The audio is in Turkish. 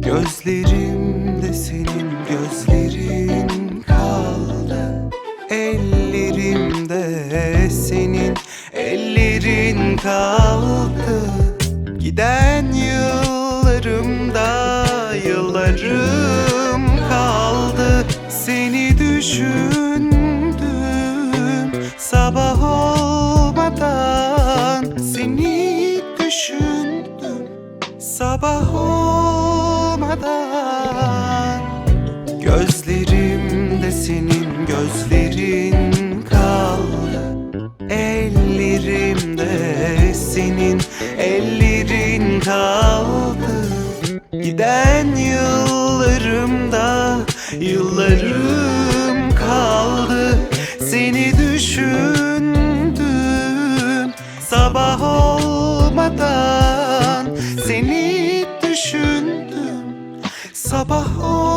Gözlerimde senin gözlerin kaldı, ellerimde senin ellerin kaldı. Giden yıllarımda yıllarım kaldı. Seni düşündüm sabah olmadan, seni düşündüm sabah olmadan. Gözlerimde senin gözlerin kaldı, ellerimde senin ellerin kaldı. Giden yıllarımda yıllarım kaldı. Seni düşündüm sabah olmadan, seni düşündüm sabah olmadan.